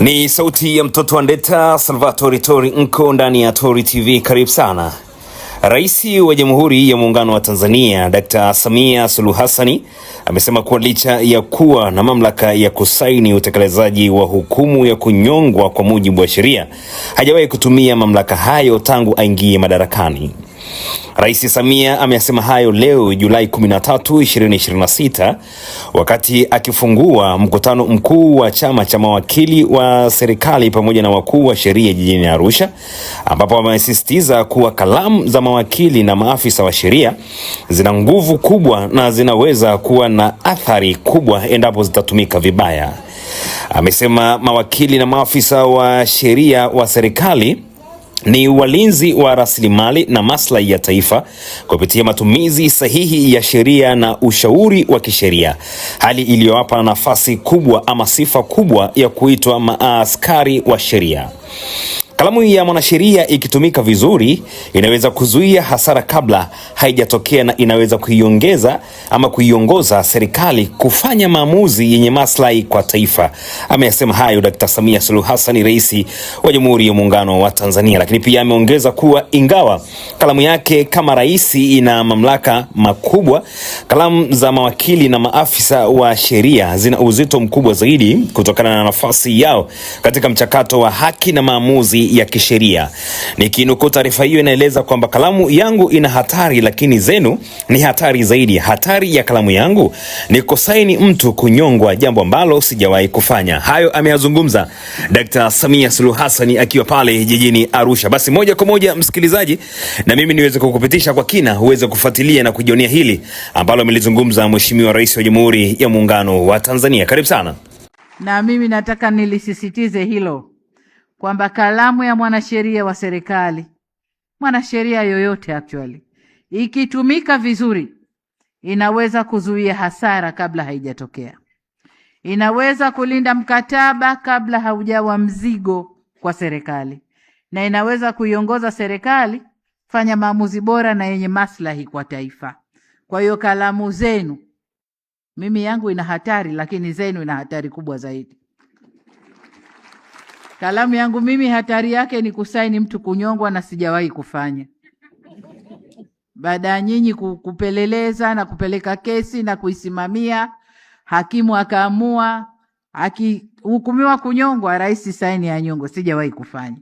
Ni sauti ya mtoto wa Ndeta, Salvatore Tori Nko ndani ya Tori TV. Karibu sana. Rais wa Jamhuri ya Muungano wa Tanzania Dr. Samia Suluhu Hassan amesema kuwa licha ya kuwa na mamlaka ya kusaini utekelezaji wa hukumu ya kunyongwa kwa mujibu wa sheria, hajawahi kutumia mamlaka hayo tangu aingie madarakani. Rais Samia amesema hayo leo Julai 13, 2026 wakati akifungua mkutano mkuu wa chama cha mawakili wa serikali pamoja na wakuu wa sheria jijini Arusha, ambapo amesisitiza kuwa kalamu za mawakili na maafisa wa sheria zina nguvu kubwa na zinaweza kuwa na athari kubwa endapo zitatumika vibaya. Amesema mawakili na maafisa wa sheria wa serikali ni walinzi wa rasilimali na maslahi ya taifa kupitia matumizi sahihi ya sheria na ushauri wa kisheria, hali iliyowapa nafasi kubwa ama sifa kubwa ya kuitwa maaskari wa sheria. Kalamu ya mwanasheria ikitumika vizuri inaweza kuzuia hasara kabla haijatokea na inaweza kuiongoza serikali kufanya maamuzi yenye maslahi kwa taifa. Amesema hayo Dr. Samia Suluhu Hassan, Rais wa Jamhuri ya Muungano wa Tanzania, lakini pia ameongeza kuwa ingawa kalamu yake kama rais ina mamlaka makubwa, kalamu za mawakili na maafisa wa sheria zina uzito mkubwa zaidi kutokana na nafasi yao katika mchakato wa haki na maamuzi ya kisheria. Nikinukuu taarifa hiyo, inaeleza kwamba kalamu yangu ina hatari, lakini zenu ni hatari zaidi. Hatari ya kalamu yangu ni kusaini mtu kunyongwa, jambo ambalo sijawahi kufanya. Hayo ameyazungumza Dr. Samia Suluhu Hassan akiwa pale jijini Arusha. Basi moja kwa moja, msikilizaji, na mimi niweze kukupitisha kwa kina uweze kufuatilia na kujionea hili ambalo amelizungumza Mheshimiwa Rais wa Jamhuri ya Muungano wa Tanzania. Karibu sana. Na mimi nataka nilisisitize hilo kwamba kalamu ya mwanasheria wa serikali, mwanasheria yoyote actually, ikitumika vizuri inaweza kuzuia hasara kabla haijatokea. Inaweza kulinda mkataba kabla haujawa mzigo kwa serikali, na inaweza kuiongoza serikali fanya maamuzi bora na yenye maslahi kwa taifa. Kwa hiyo kalamu zenu, mimi yangu ina hatari, lakini zenu ina hatari kubwa zaidi. Kalamu yangu mimi hatari yake ni kusaini mtu kunyongwa, na sijawahi kufanya. Baada ya nyinyi kupeleleza na kupeleka kesi na kuisimamia, hakimu akaamua, akihukumiwa kunyongwa, rais saini ya nyongo, sijawahi kufanya.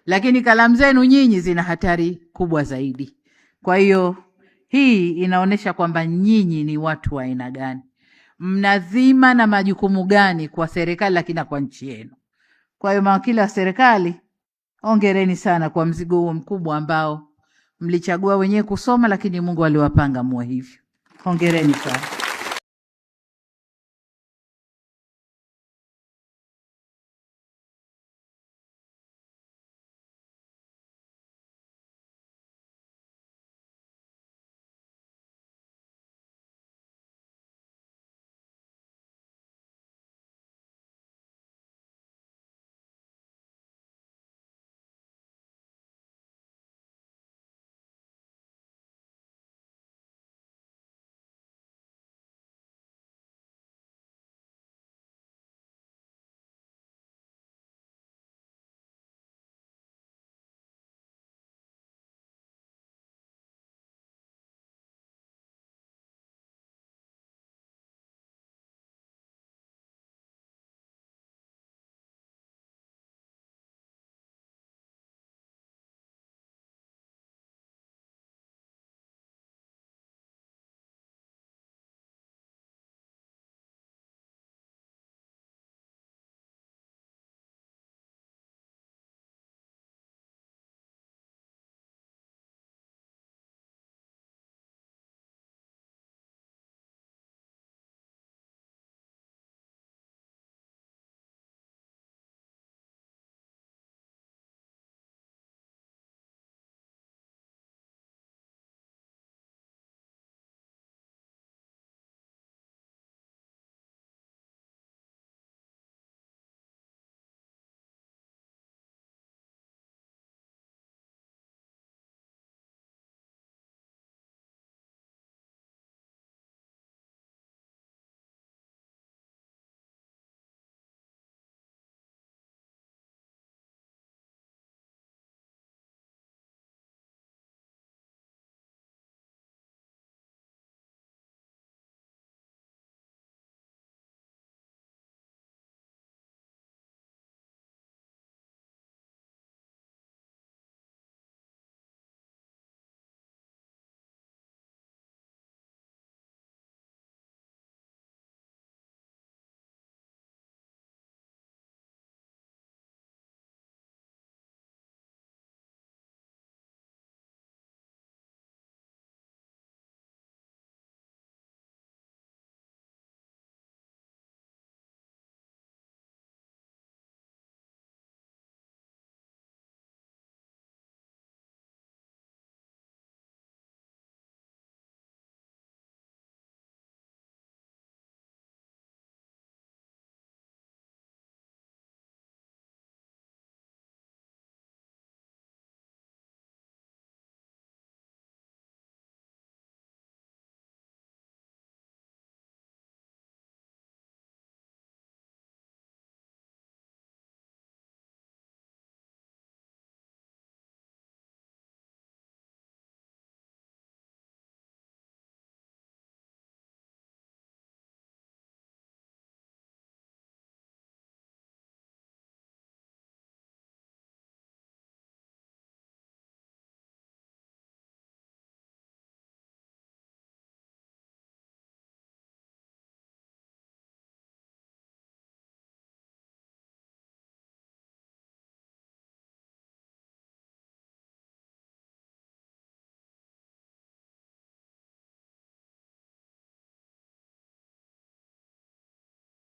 Lakini kalamu zenu nyinyi zina hatari kubwa zaidi. Kwa hiyo hii inaonesha kwamba nyinyi ni watu wa aina gani, mnazima na majukumu gani kwa serikali lakini kwa nchi yenu. Kwa hiyo mawakili wa serikali, hongereni sana kwa mzigo huo mkubwa ambao mlichagua wenyewe kusoma, lakini Mungu aliwapanga muwe hivyo. Hongereni sana.